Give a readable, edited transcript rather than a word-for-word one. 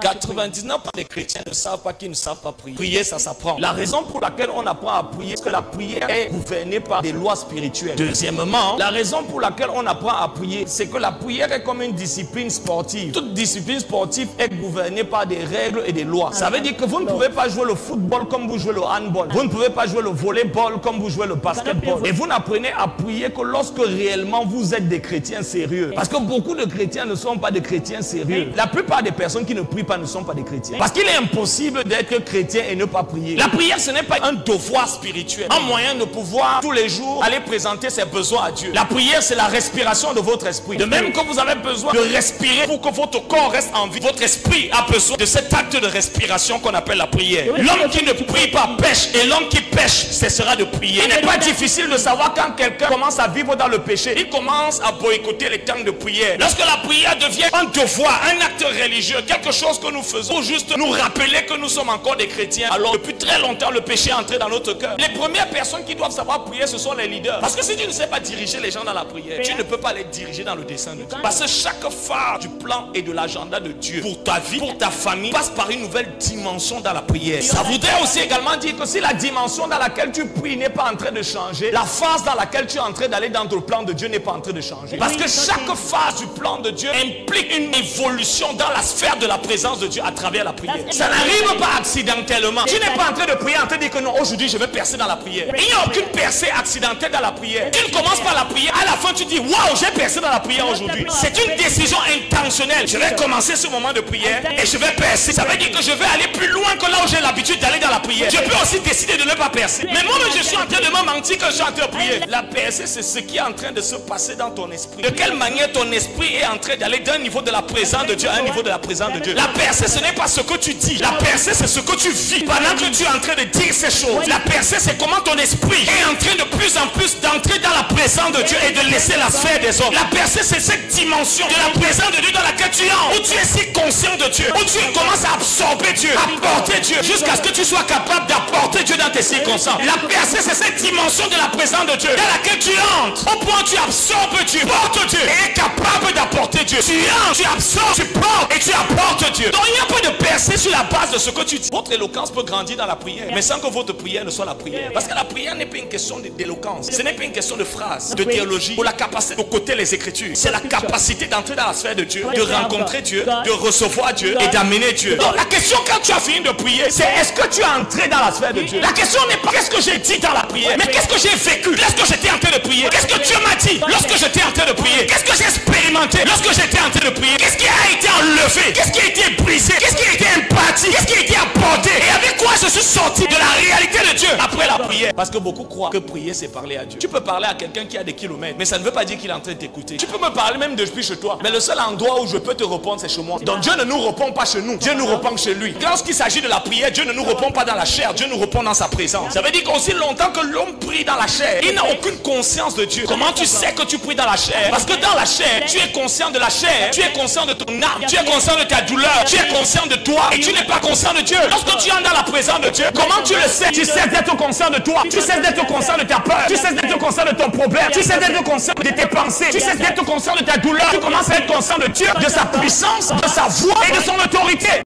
99% des chrétiens ne savent pas qu'ils ne savent pas prier. Prier, ça s'apprend. La raison pour laquelle on apprend à prier, c'est que la prière est gouvernée par des lois spirituelles. Deuxièmement, la raison pour laquelle on apprend à prier, c'est que la prière est comme une discipline sportive. Toute discipline sportive est gouvernée par des règles et des lois. Ça veut dire que vous ne pouvez pas jouer le football comme vous jouez le handball. Vous ne pouvez pas jouer le volleyball comme vous jouez le basketball. Et vous n'apprenez à prier que lorsque réellement vous êtes des chrétiens sérieux. Parce que beaucoup de chrétiens ne sont pas des chrétiens sérieux. La plupart des personnes qui ne prient pas ne sont pas des chrétiens. Parce qu'il est impossible d'être chrétien et ne pas prier. La prière, ce n'est pas un devoir spirituel, un moyen de pouvoir tous les jours aller présenter ses besoins à Dieu. La prière, c'est la respiration de votre esprit. De même que vous avez besoin de respirer pour que votre corps reste en vie, votre esprit a besoin de cet acte de respiration qu'on appelle la prière. L'homme qui ne prie pas pêche, et l'homme qui pêche cessera de prier. Il n'est pas difficile de savoir quand quelqu'un commence à vivre dans le péché, il commence à boycotter les temps de prière. Lorsque la prière devient un devoir, un acte religieux, quelque chose que nous faisons pour juste nous rappeler que nous sommes encore des chrétiens, alors depuis très longtemps le péché est entré dans notre cœur. Les premières personnes qui doivent savoir prier, ce sont les leaders. Parce que si tu ne sais pas diriger les gens dans la prière, tu ne peux pas les diriger dans le dessein de Dieu. Parce que chaque phare du plan et de l'agenda de Dieu pour ta vie, pour ta famille, passe par une nouvelle dimension dans la prière. Ça voudrait aussi également dire que si la dimension dans laquelle tu pries n'est pas en train de changer, la phase dans laquelle tu es en train d'aller dans le plan de Dieu n'est pas en train de changer. Parce que chaque phase du plan de Dieu implique une évolution dans la sphère de la présence de Dieu à travers la prière. Ça n'arrive pas accidentellement. Tu n'es pas en train de prier en train de dire que non, aujourd'hui je vais percer dans la prière. Il n'y a aucune percée accidentelle dans la prière. Tu ne commences pas la prière, à la fin tu dis waouh, j'ai percé dans la prière aujourd'hui. C'est une décision intentionnelle. Je vais commencer ce moment de prière et je vais percer. Ça veut dire que je vais aller plus loin que là où j'ai l'habitude d'aller dans la prière. Je peux aussi décider de ne pas percer. Mais moi je suis en train de me mentir que je suis en train de prier. La percée, c'est ce qui est en train de se passer dans ton esprit. De quelle manière ton esprit est en train d'aller d'un niveau de la présence de Dieu à un niveau de la présence de Dieu. La percée, ce n'est pas ce que tu dis. La percée, c'est ce que tu vis. Pendant que tu es en train de dire ces choses, la percée, c'est comment ton esprit est en train de plus en plus d'entrer dans la présence de Dieu et de laisser la sphère des hommes. La percée, c'est cette dimension de la présence de Dieu dans laquelle tu es, où tu es si conscient de Dieu, où tu commences à absorber Dieu, à porter Dieu, jusqu'à ce que tu sois capable d'apporter Dieu dans tes circonstances. La percée, c'est cette dimension de la présence de Dieu dans laquelle tu entres, au point où tu absorbes Dieu, portes Dieu et es capable d'apporter Dieu. Tu entres, tu absorbes, tu portes et tu apportes Dieu. Donc il n'y a pas de percée sur la base de ce que tu dis. Votre éloquence peut grandir dans la prière, mais sans que votre prière ne soit la prière. Parce que la prière n'est pas une question d'éloquence. Ce n'est pas une question de phrases, de théologie, ou la capacité de côté les Écritures. C'est la capacité d'entrer dans la sphère de Dieu, de rencontrer Dieu, de recevoir Dieu et d'amener Dieu. Donc la question quand tu as fini de prier, c'est est-ce que tu es entré dans la sphère de Dieu? La question n'est pas qu'est-ce que j'ai dit dans la prière, mais qu'est-ce que j'ai vécu lorsque j'étais en train de prier? Qu'est-ce que Dieu m'a dit lorsque j'étais en train de prier? Qu'est-ce que j'ai expérimenté lorsque j'étais en train de prier? Qu'est-ce qui a été enlevé? Qu'est-ce qui a été brisé? Qu'est-ce qui a été imparti? Qu'est-ce qui a été apporté? Et avec quoi je suis sorti de la réalité de Dieu après la prière? Parce que beaucoup croient que prier c'est parler à Dieu. Tu peux parler à quelqu'un qui a des kilomètres, mais ça ne veut pas dire qu'il est en train de t'écouter. Tu peux me parler même depuis chez toi, mais le seul endroit où je peux te répondre c'est chez moi. Donc Dieu ne nous répond pas chez nous, Dieu nous répond chez lui. Lorsqu'il s'agit de la prière, Dieu ne nous répond pas dans la chair, Dieu nous répond dans sa présence. Ça veut dire qu'aussi longtemps que l'homme prie dans la chair, il n'a aucune conscience de Dieu. Comment tu sais que tu pries dans la chair? Parce que dans la chair, tu es conscient de la chair, tu es conscient de ton âme, tu es conscient de ta douleur, tu es conscient de toi et tu n'es pas conscient de Dieu. Lorsque tu es dans la présence de Dieu, comment tu le sais? Tu sais d'être conscient de toi, tu sais d'être conscient de ta peur, tu sais d'être conscient de ton problème, tu sais d'être conscient de tes pensées, tu sais d'être conscient de ta douleur, tu commences à être conscient de Dieu, de sa puissance, de sa voix et de son autorité.